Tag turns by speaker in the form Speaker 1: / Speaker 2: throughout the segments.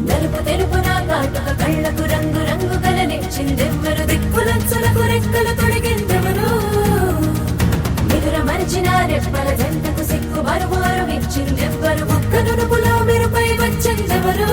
Speaker 1: నలుపు తెలుపు నా కాటుక కళ్ళకు రంగు రంగు కలనిచ్చిందెవ్వరు దిక్కులచ్చులకు రెక్కలు తొడిగిందెవరు నిదుర మరిచిన రెప్పల జంటకు సిక్కు మరుమారు ఇచ్చిందెవ్వరు ఒక్క నునుపులో మెరుపై వచ్చిందెవరు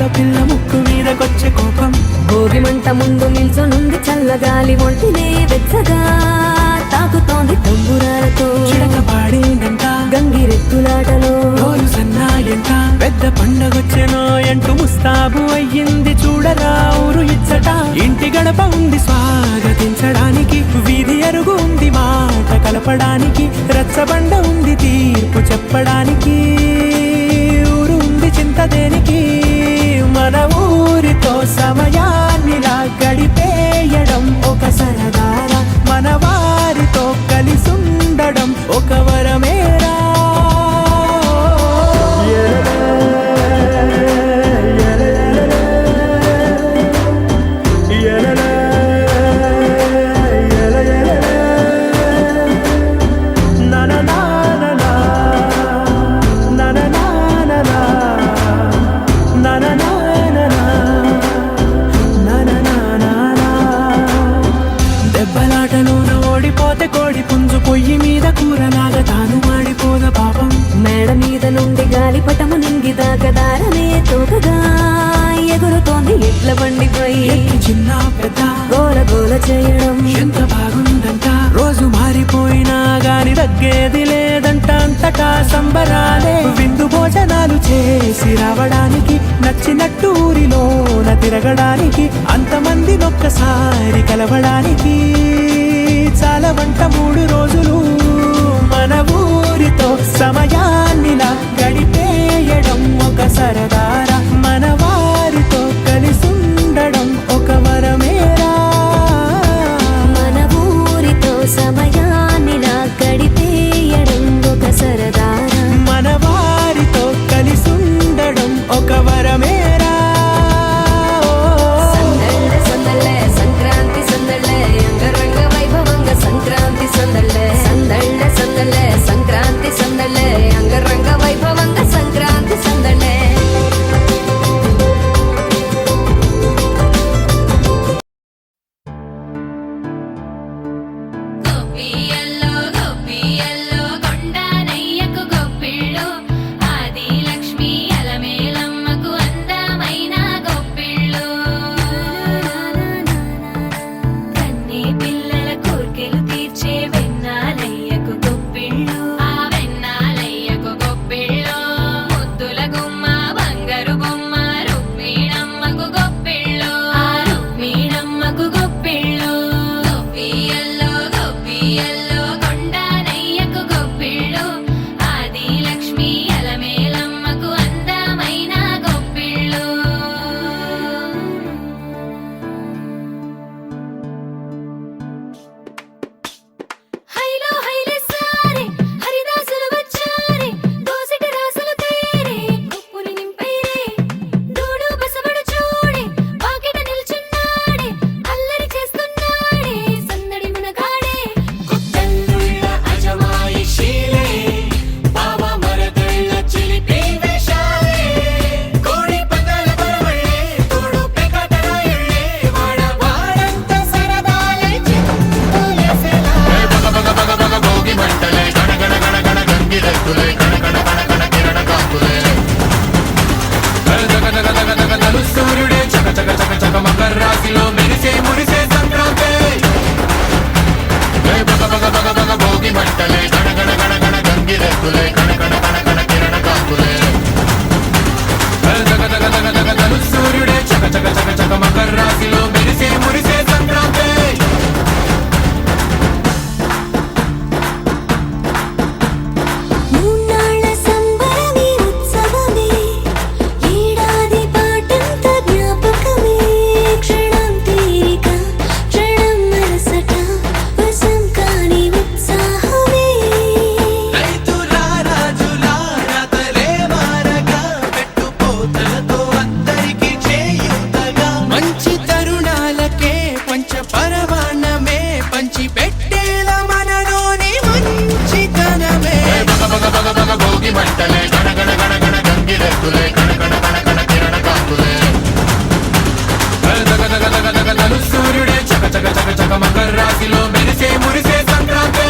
Speaker 2: ఆడపిల్ల ముక్కు మీదకొచ్చే కోపం.
Speaker 1: భోగి మంట ముందు నిల్చొనుంది చల్లగాలి ఒంటినే వెచ్చగా తాకుతోంది తంబురాలతో
Speaker 2: చిడక పాడిందంట
Speaker 1: గంగిరెద్దులాటలో
Speaker 2: రోజు సన్నాయంట. పెద్ద పండగొచ్చెనో అంటూ ముస్తాబు అయ్యింది చూడరా ఊరు ఇచ్చట. ఇంటి గడప ఉంది స్వాగతించడానికి, వీధి అరుగు ఉంది మాట కలపడానికి, రచ్చబండ ఉంది తీర్పు చెప్పడానికి, ఊరు ఉంది చింత దేనికి. మన ఊరితో సమయాన్నిలా గడిపేయడం ఒక సరదారా, మన వారితో కలిసుండడం ఒక వరమేరా. దెబ్బలాటలోన ఓడిపోతే కోడి పుంజు పొయ్యి మీద కూరలాగా తాను మాడిపోద పాపం.
Speaker 1: మేడ మీద నుండి గాలిపటము నింగిదాకా దారనే తోకగా ఎగురుతోంది ఎడ్ల బండిపై.
Speaker 2: ఎక్కి చిన్న పెద్ద
Speaker 1: గోల గోల చేయడం
Speaker 2: ఎంత బాగుందంట. రోజు మారిపోయినా గాని తగ్గేది లేదంట, అంతటా సంబరాలే. విందు భోజనాలు చేసి రావడానికి, నచ్చినట్టు ఊరిలోన తిరగడానికి, అంతమంది ఒక్కసారి కలవడానికి చాలా వంట 3 రోజులు. మన ఊరితో సమయాన్నిలా గడిపేయడం ఒక సరదారా, మన వారితో కలిసుండడం ఒక వరమేరా.
Speaker 1: మన ఊరితో సమయాన్నిలా గడిపేయడం ఒక సరదారా,
Speaker 2: మన వారితో కలిసుండడం ఒక వరమేరా.
Speaker 1: సందళ్ళ సందళ్ళే సంక్రాంతి సందళ్ళే అంగరంగ వైభవంగా సంక్రాంతి సందళ్ళే. సందళ్ళ సందళ్ళే సంక్రాంతి సందళ్ళే అంగరంగ వైభవంగా సంక్రాంతి సందళ్ళే.
Speaker 3: గోపియల్లో గోపియల్లో కొండనయ్యకు గొప్పిళ్ళు, ఆది లక్ష్మి అలమేలమ్మకు అందమైన గొప్పిళ్ళు. కన్నీ పిల్లల కోర్కెలు తీర్చే వెన్నాలయ్యకు గొప్పిళ్ళు, ఆ వెన్నాలయ్యకు గొప్పిళ్ళు. ముద్దుల గుమ్మ బంగారు బొమ్మ రుక్మిణమ్మకు గొప్పిళ్ళు, ఆ రుక్మిణమ్మకు గొప్పిళ్ళు. గోపియల్లో గోపియల్లో కొండనయ్యకు గొప్పిళ్ళు, ఆది లక్ష్మి అలమేలమ్మకు అందమైన గొప్పిళ్ళు. హైలో హైలే సారే హరిదాసులు వచ్చారే, దోసిటి రాసులు తేరే కొప్పుని నింపైరే. దూడు బసవడు చూడే వాకిట నిల్చున్నాడే, అల్లరి చేస్తున్నాడే సందడి మునగాడే.
Speaker 2: కొత్తల్లుళ్ళ అజమాయిషీలే, బావ మరదళ్ళ చిలిపి వేషాలే, కోడి పందాల పరవళ్ళే, తోడు పెకటరాయుళ్ళే, వాడంత సరదాలే చిందులేసేలా. భోగి మంటలే గణగణ గణగణ గంగిరెద్దులే కణకణ కణకణ కిరణ కాంతులే. గగగగగగగగలు సూర్యుడే చక చక చక చక మకర రాశిలో మెరిసే మురిసే సంక్రాంతి. భోగి మంటలే గణగణ గణగణ గంగిరెద్దులే కణకణ కణకణ కిరణ కాంతులే. గగగగగగగలు సూర్యుడే చక చక చక చక మకర రాశిలో మెరిసే మురిసే సంక్రాంతి.
Speaker 1: మూన్నాళ్ళ సంబరమే ఉత్సవమే, ఏడాది పాటంత జ్ఞాపకమే. క్షణం తీరిక క్షణం మరసట, వశం కాని ఉత్సాహమే.
Speaker 2: రైతుల రాజుల రాతలే మారగా, పెట్టుపోతలతో అందరికీ చేయూతగా, మంచి తరుణాలకే పంచ పరమాన్నమే పంచి పెట్టేల మనలోని మంచితనమే. భోగి మంటలే గణగణ గణగణ గంగిరెద్దులే కణకణ కణకణ కిరణ కాంతులే. గగగగగగగలు సూర్యుడే చక చక చక చక మకర రాశిలో మెరిసే మురిసే సంక్రాంతి.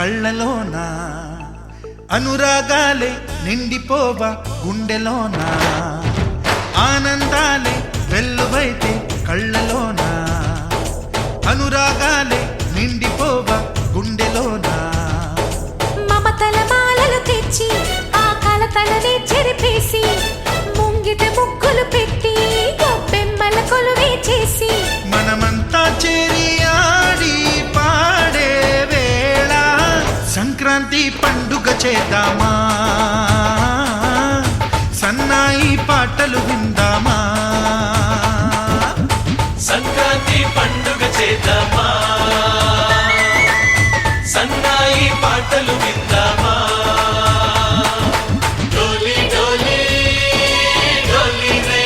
Speaker 4: కళ్ళలోన అనురాగాలే నిండిపోవా గుండెలోన ఆనందాలే వెల్లువైతే కళ్ళలోన అనురాగాలే నిండిపోవా గుండెలోన
Speaker 3: మమతల మాలలు తెచ్చి ఆ కలతలనే చెరిపేసి ముంగిట ముగ్గులు పెట్టి గొప్పెమ్మల కొలువే చేసి
Speaker 4: మనమంతా చేరి ఆడి పాడే వేళ సంక్రాంతి పండుగ చేద్దామా సన్నాయి పాటలు విందామా
Speaker 5: సంక్రాంతి పండుగ చేద్దామా సన్నాయి పాటలు విందామా డోలి డోలి డోలి రే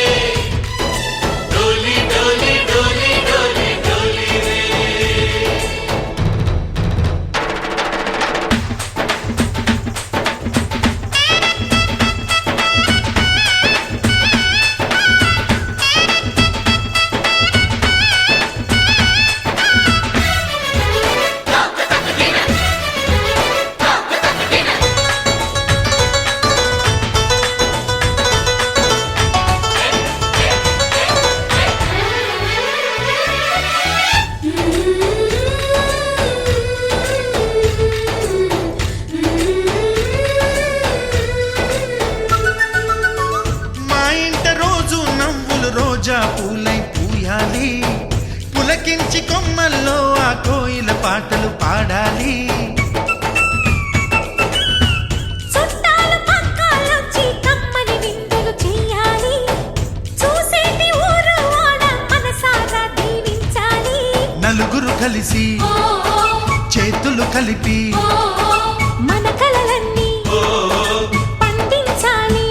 Speaker 5: డోలి డోలి డోలి డోలి డోలి రే
Speaker 4: మా ఇంట రోజు నవ్వులు రోజా పూలై పూయాలి పులకించి కొమ్మల్లో ఆ కోయిల పాటలు పాడాలి
Speaker 3: చుట్టాలు పక్కాలొచ్చి కమ్మని విందులు చెయ్యాలి చూసేటి ఊరు వాడ మనసారా దీవించాలి
Speaker 4: నలుగురు కలిసి చేతులు కలిపి
Speaker 3: మన కలలన్నీ పండించాలి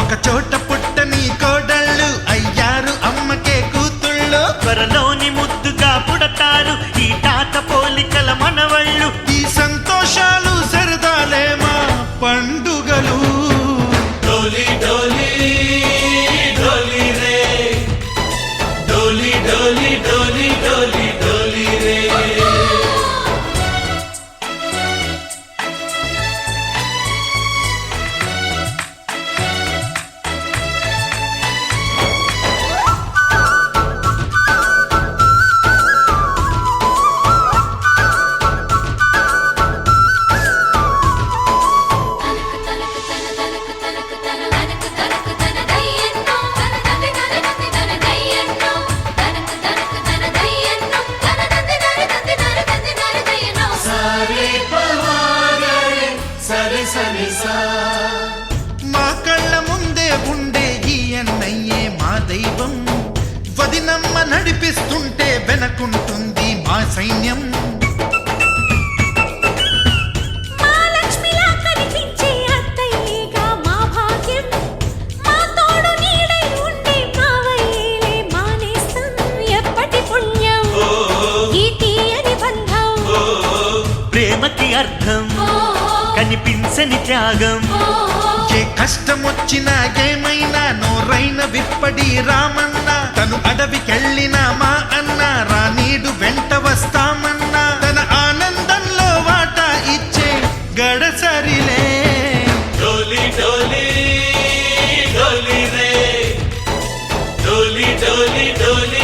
Speaker 4: ఒక చోట పుట్టని కోడళ్ళు అయ్యారు అమ్మకే కూతుళ్ళు
Speaker 6: త్వరలోని ముద్దుగా పుడతారు ఈ తాత పోలికల మనవళ్ళు
Speaker 4: ఈ సంతోషాలు సరదాలే మా పండుగలు
Speaker 5: డోలి డోలి డోలి రే డోలి డోలి డోలి డోలి డోలి రే సరి సరి సా
Speaker 4: మా కళ్ళ ముందే ఉండే ఈ అన్నయ్యే మా దైవం వదినమ్మ నడిపిస్తుంటే వెనకుంటుంది మా సైన్యం
Speaker 3: మా లక్ష్మిలా కనిపించే అత్తయ్యేగా మా భాగ్యం మా తోడు నీడై ఉండే మావయ్యేలే మానేస్తాం ఎప్పటి పుణ్యం ఈ తీయని బంధం
Speaker 6: ప్రేమకి అర్థం కనిపించని త్యాగం
Speaker 4: ఏ కష్టం వచ్చినా ఏమైనా నోరైన విప్పడి రామన్న తను అడవికెళ్ళిన మా అన్న రానీడు వెంట వస్తామన్నా తన ఆనందంలో వాటా ఇచ్చే గడసరిలే
Speaker 5: డోలి డోలి డోలి రే డోలి డోలి డోలి